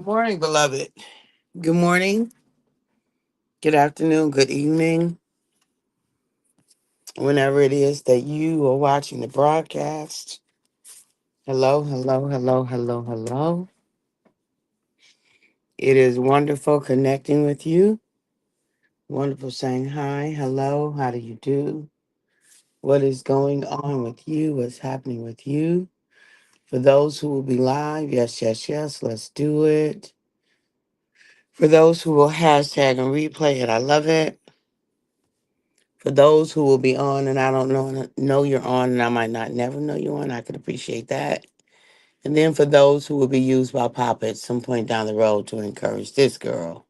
Good morning, beloved. Good morning, good afternoon, good evening, whenever it is that you are watching the broadcast. Hello, hello, hello, hello, hello. It is wonderful connecting with you. Wonderful saying hi, hello, how do you do? What is going on with you? What's happening with you? For those who will be live, yes, yes, yes, let's do it. For those who will hashtag and replay it, I love it. For those who will be on and I don't know you're on and I might not never know you're on, I could appreciate that. And then for those who will be used by Papa at some point down the road to encourage this girl,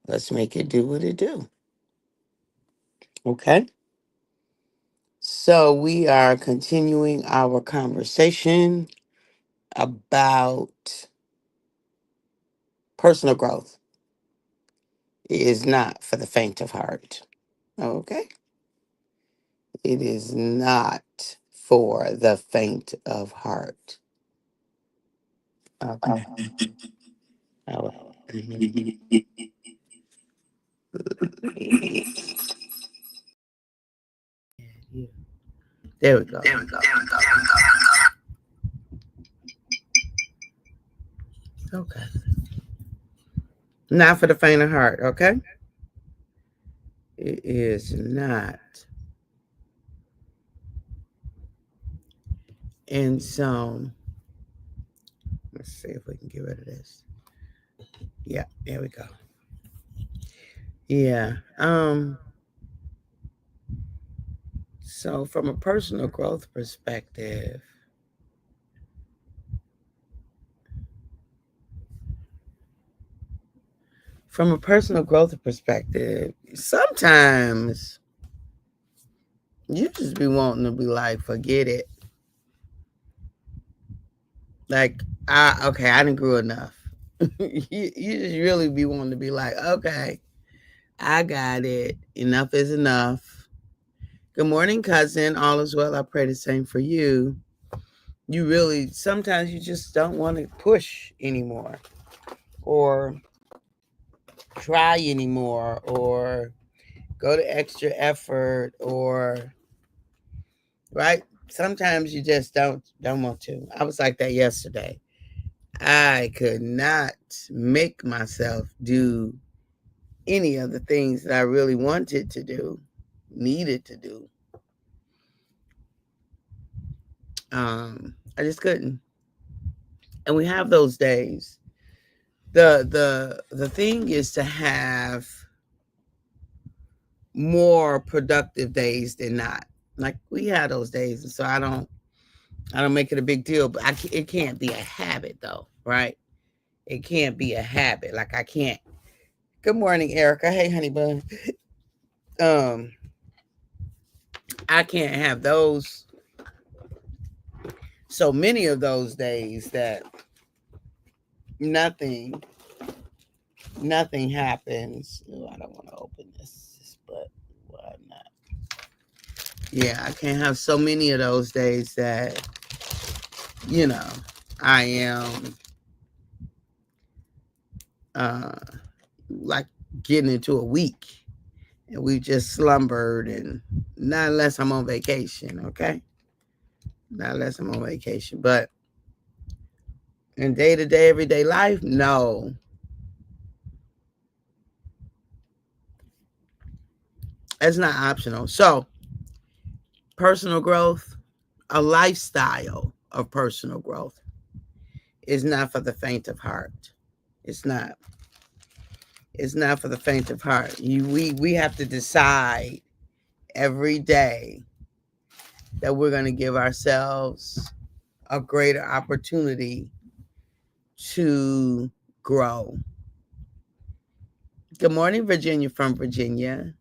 let's make it do what it do. Okay? So we are continuing our conversation about personal growth. It is not for the faint of heart. Okay? It is not for the faint of heart. Okay. All right. There we go. Okay. Not for the faint of heart, okay? It is not. And so, let's see if we can get rid of this. Yeah, there we go. Yeah. So from a personal growth perspective, sometimes you just be wanting to be like, forget it. Like, I didn't grow enough. you just really be wanting to be like, okay, I got it. Enough is enough. Good morning, cousin. All is well. I pray the same for you. You really, sometimes you just don't want to push anymore or try anymore or go to extra effort or, right? Sometimes you just don't want to. I was like that yesterday. I could not make myself do any of the things that I really wanted to do, needed to do. I just couldn't. And we have those days. The thing is to have more productive days than not. Like we had those days, and so I don't make it a big deal. But it can't be a habit though, right? It can't be a habit. Like I can't. Good morning, Erica. Hey, honey bun. Um, I can't have those. So many of those days that nothing nothing happens. Ooh, I don't want to open this, but why not? Yeah, I can't have so many of those days that, you know, I am uh like getting into a week and we just slumbered, and not unless I'm on vacation, okay? Not unless I'm on vacation. But in day-to-day everyday life, no. That's not optional. So personal growth, a lifestyle of personal growth, is not for the faint of heart. It's not. It's not for the faint of heart. We have to decide every day that we're going to give ourselves a greater opportunity to grow. Good morning, Virginia from Virginia.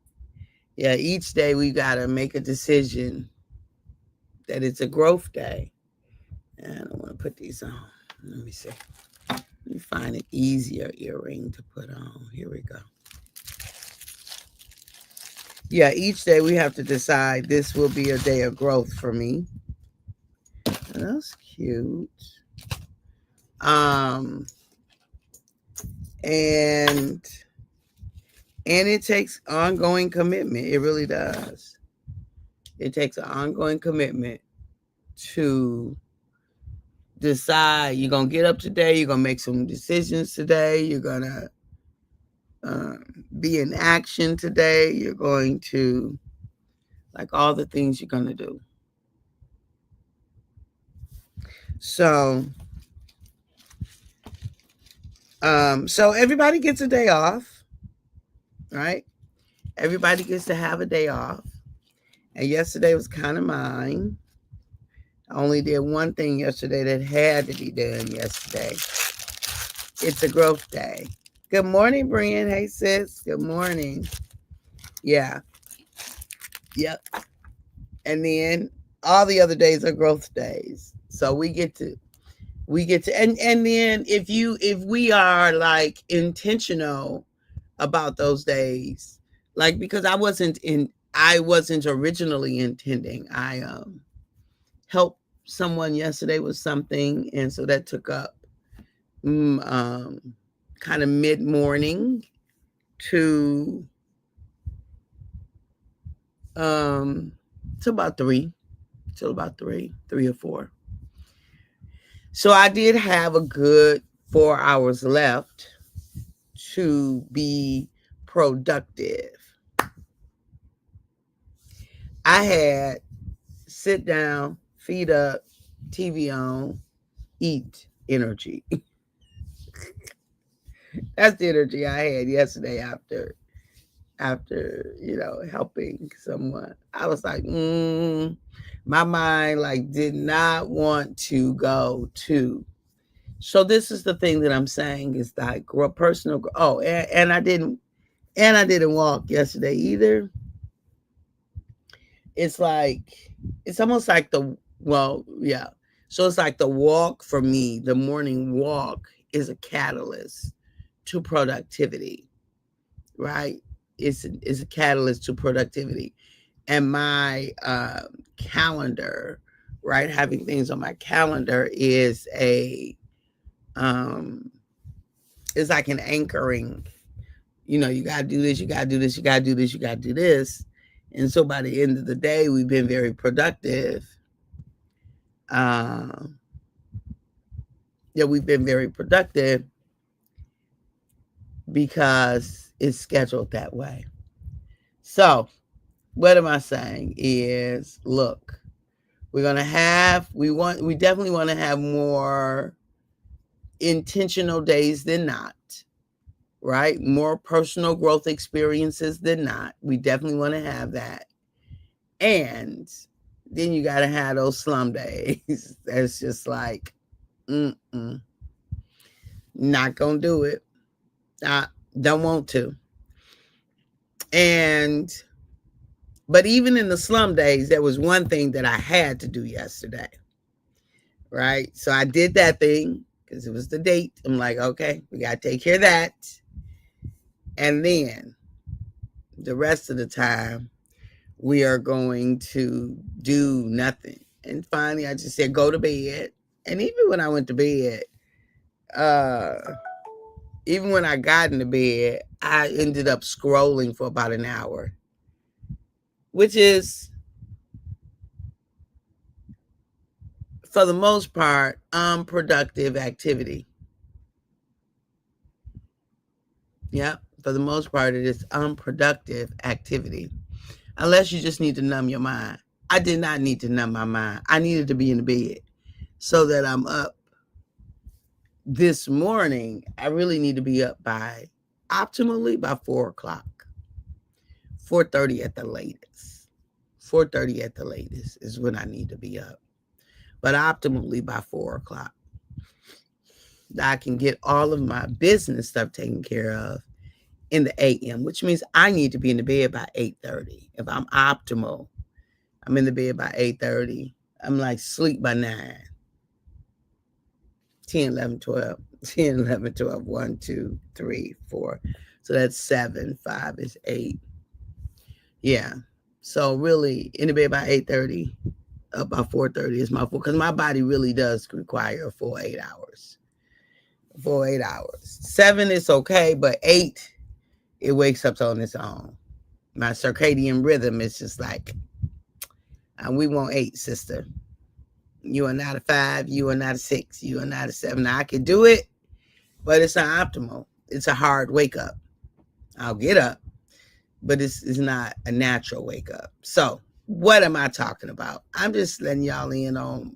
Yeah, each day we got to make a decision that it's a growth day. And I don't want to put these on. Let me see. Let me find an easier earring to put on. Here we go. Yeah, each day we have to decide this will be a day of growth for me. That's cute. Um, And it takes ongoing commitment. It really does. It takes an ongoing commitment to decide you're going to get up today, you're going to make some decisions today, you're going to be in action today, you're going to, like, all the things you're going to do. So, so everybody gets a day off, right? Everybody gets to have a day off. And yesterday was kind of mine. I only did one thing yesterday that had to be done yesterday. It's a growth day. Good morning, Brian. Hey, sis. Good morning. Yeah. Yep. And then all the other days are growth days. So we get to and then if we are like intentional about those days, like, because I wasn't originally intending. I helped someone yesterday with something, and so that took up kind of mid-morning to about 3 till about 3 or 4. So I did have a good 4 hours left to be productive. I had sit down, feet up, TV on, eat energy. That's the energy I had yesterday after helping someone. I was like, my mind like did not want to go to. So this is the thing that I'm saying is like personal. Oh, and I didn't walk yesterday either. It's like, it's almost like yeah. So it's like the walk for me, the morning walk is a catalyst to productivity, right? It's a catalyst to productivity. And my calendar, right? Having things on my calendar is is like an anchoring. You got to do this, you got to do this, you got to do this, you got to do this. And so by the end of the day, we've been very productive. We've been very productive because it's scheduled that way. So what am I saying is, look, we definitely want to have more intentional days than not, right? More personal growth experiences than not. We definitely want to have that. And then you got to have those slum days. That's just like, not going to do it. I don't want to. But even in the slum days, there was one thing that I had to do yesterday, right? So I did that thing because it was the date. I'm like, okay, we got to take care of that. And then the rest of the time, we are going to do nothing. And finally, I just said, go to bed. And even when I went to bed, even when I got into bed, I ended up scrolling for about an hour, which is, for the most part, unproductive activity. Yeah, for the most part, it is unproductive activity. Unless you just need to numb your mind. I did not need to numb my mind. I needed to be in the bed so that I'm up. This morning, I really need to be up optimally by 4 o'clock. 4:30 at the latest. 4:30 at the latest is when I need to be up. But optimally by 4 o'clock. I can get all of my business stuff taken care of in the AM, which means I need to be in the bed by 8:30. If I'm optimal, I'm in the bed by 8:30. I'm like sleep by 9. 10, 11, 12. 10, 11, 12. 1, 2, 3, 4. So that's 7. 5 is 8. Yeah. So really in the bed by 8:30, up by 4:30 is my full, because my body really does require a full 8 hours. for 8 hours. 7 is okay, but 8, it wakes up on its own. My circadian rhythm is just like, we want 8, sister. You are not a 5. You are not a 6. You are not a 7. Now, I can do it, but it's not optimal. It's a hard wake up. I'll get up, but it's not a natural wake up. So, what am I talking about? I'm just letting y'all in on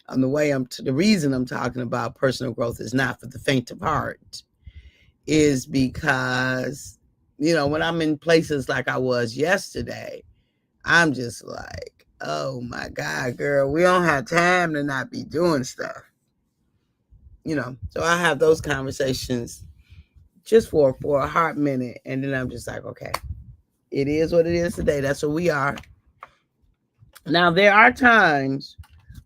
on the reason I'm talking about personal growth is not for the faint of heart, is because, when I'm in places like I was yesterday, I'm just like, oh my God, girl, we don't have time to not be doing stuff. So I have those conversations just for a hot minute, and then I'm just like, okay, it is what it is today. That's what we are. Now, there are times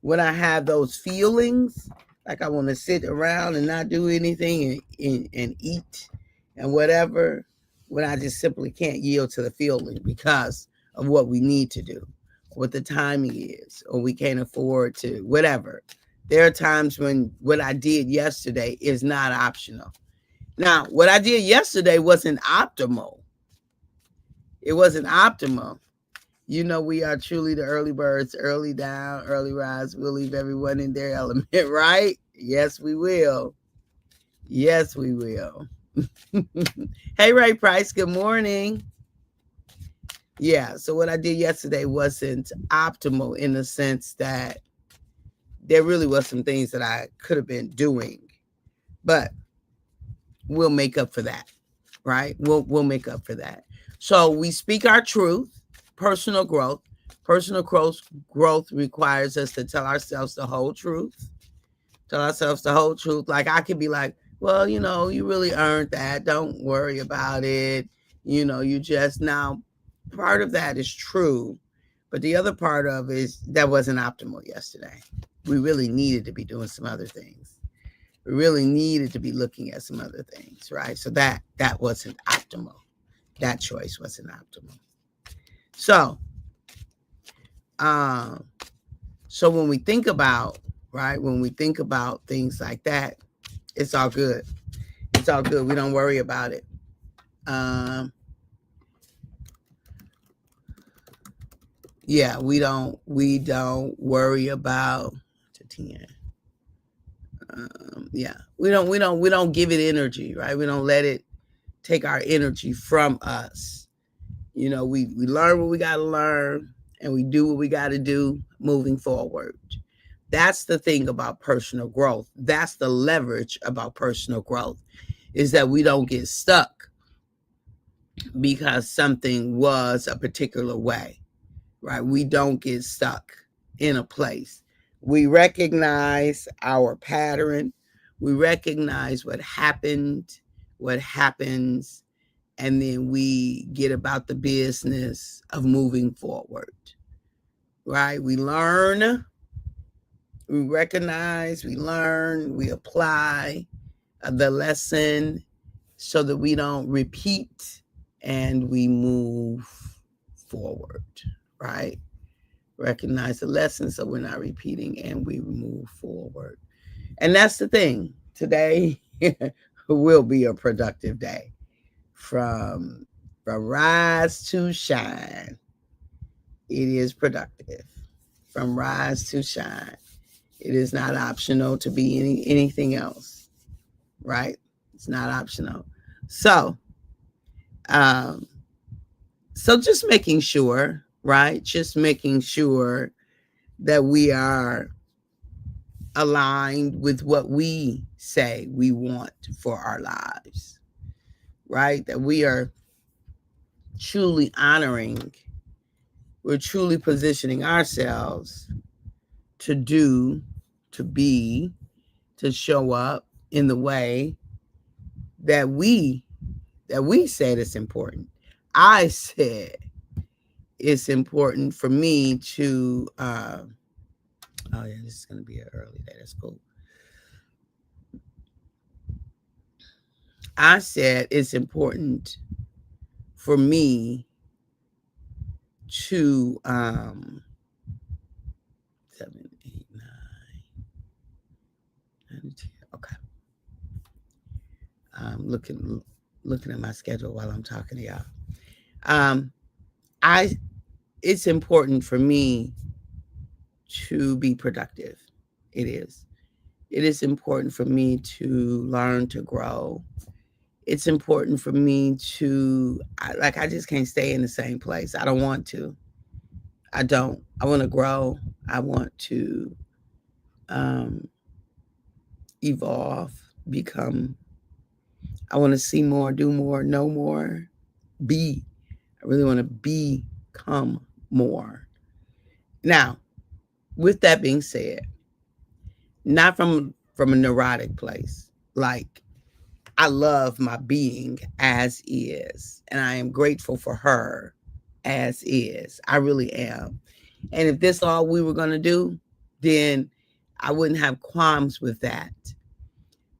when I have those feelings, like I want to sit around and not do anything and eat and whatever, when I just simply can't yield to the feeling because of what we need to do, what the timing is, or we can't afford to, whatever. There are times when what I did yesterday is not optional. Now, what I did yesterday wasn't optimal. It wasn't optimal. We are truly the early birds, early down, early rise. We'll leave everyone in their element, right? Yes, we will. Yes, we will. Hey, Ray Price, good morning. Yeah, so what I did yesterday wasn't optimal in the sense that there really was some things that I could have been doing, but we'll make up for that, right? We'll make up for that. So we speak our truth, personal growth. Personal growth requires us to tell ourselves the whole truth. Tell ourselves the whole truth. Like I could be like, well, you really earned that. Don't worry about it. You just now. Part of that is true, but the other part of it is that wasn't optimal yesterday. We really needed to be doing some other things. We really needed to be looking at some other things, right? So that wasn't optimal. That choice wasn't optimal. So, so when we think about, right, when we think about things like that, it's all good. It's all good. We don't worry about it. Yeah, we don't worry about to 10. Yeah, we don't give it energy, right? We don't let it take our energy from us. We learn what we got to learn, and we do what we got to do moving forward. That's the thing about personal growth. That's the leverage about personal growth, is that we don't get stuck because something was a particular way, right? We don't get stuck in a place. We recognize our pattern. We recognize what happened, what happens, and then we get about the business of moving forward, right? We learn, we recognize, we learn, we apply the lesson so that we don't repeat, and we move forward, right? Recognize the lesson so we're not repeating, and we move forward. And that's the thing. Today will be a productive day. From rise to shine, it is productive. From rise to shine, it is not optional to be anything else, right? It's not optional. So, um, so just making sure, right? Just making sure that we are aligned with what we say we want for our lives, right? That we are truly honoring, we're truly positioning ourselves to do, to be, to show up in the way that we said it's important. I said it's important for me to oh yeah, this is gonna be an early day. That's cool. I said it's important for me to 7, 8, 9, 10. Okay. I'm looking at my schedule while I'm talking to y'all. Um, I it's important for me to be productive. It is. It is important for me to learn to grow. It's important for me to I just can't stay in the same place. I don't want to. I don't. I want to grow. I want to um, evolve, become. I want to see more, do more, know more, be. I really want to become more. Now, with that being said, not from a neurotic place. Like I love my being as is, and I am grateful for her as is. I really am. And if this all we were going to do, then I wouldn't have qualms with that.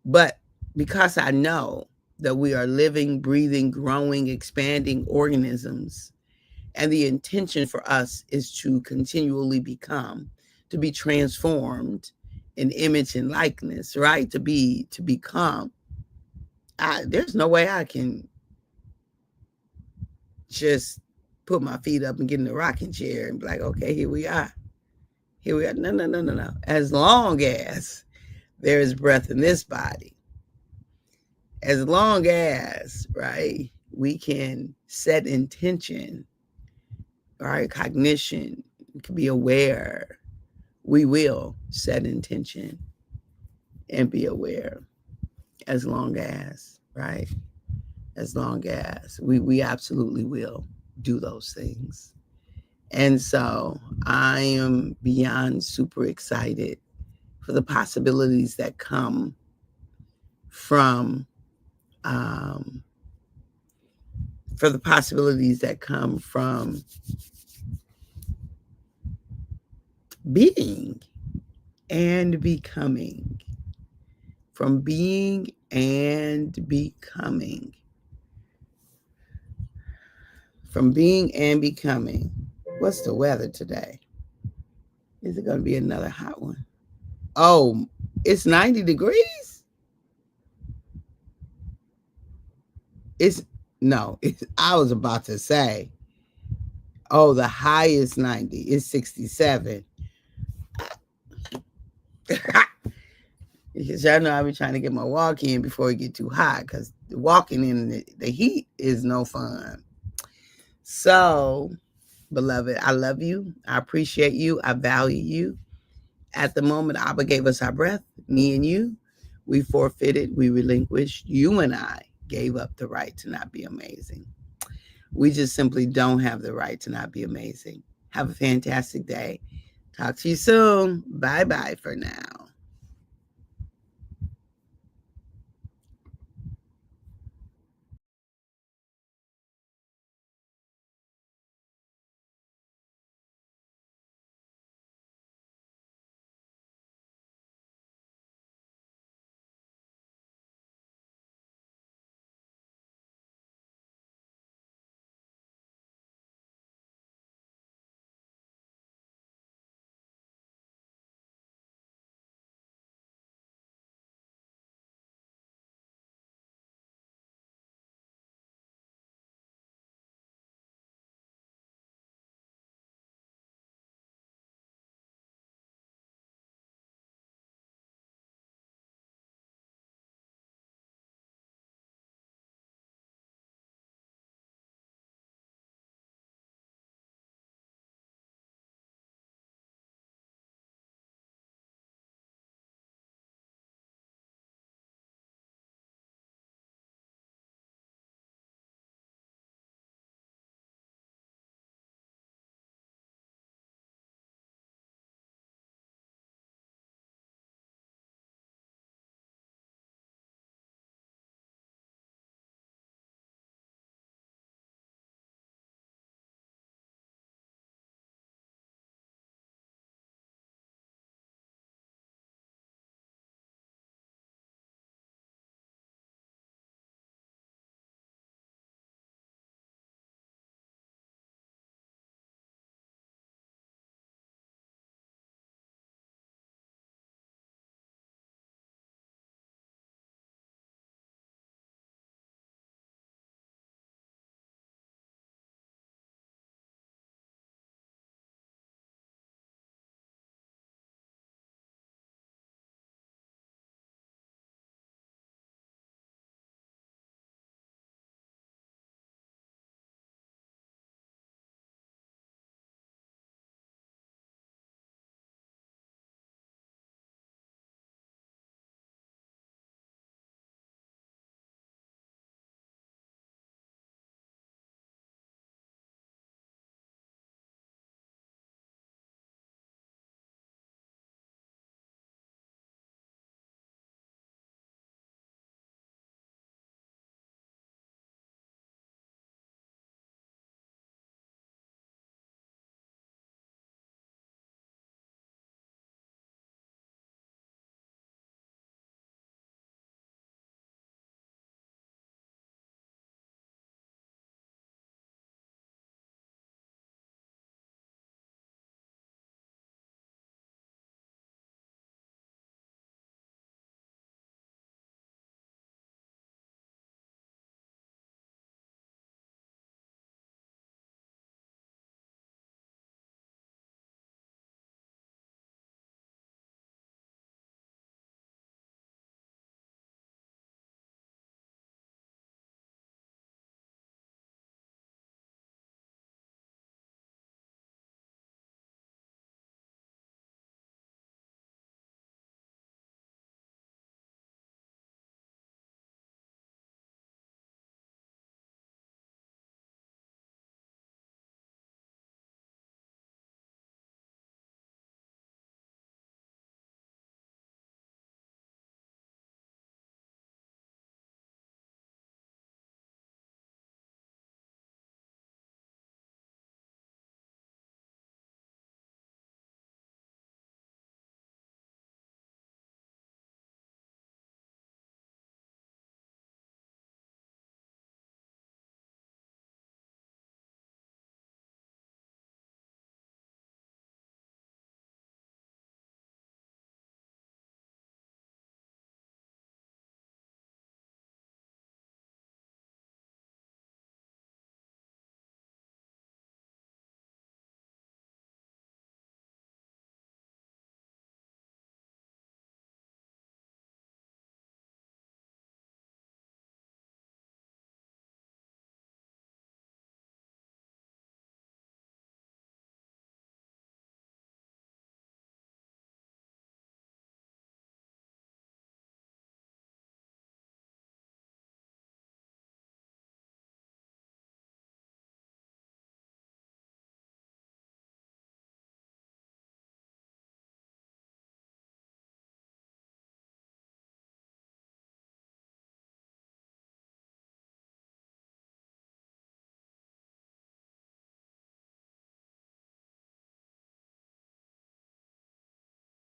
But because I know that we are living, breathing, growing, expanding organisms, and the intention for us is to continually become, to be transformed in image and likeness, right? To become. There's no way I can just put my feet up and get in the rocking chair and be like, okay, here we are. Here we are. No, no, no, no, no. As long as there is breath in this body, as long as, right, we can set intention, right, cognition, we can be aware, we will set intention and be aware as long as, right, as long as we absolutely will do those things. And so I am beyond super excited for the possibilities that come from being and becoming. From being and becoming. From being and becoming. What's the weather today? Is it going to be another hot one? Oh, it's 90 degrees? I was about to say, oh, the high is 90. It's 67. Because y'all know I be trying to get my walk in before it get too hot, because walking in the heat is no fun. So, beloved, I love you. I appreciate you. I value you. At the moment Abba gave us our breath, me and you, we forfeited, we relinquished. You and I gave up the right to not be amazing. We just simply don't have the right to not be amazing. Have a fantastic day. Talk to you soon. Bye-bye for now.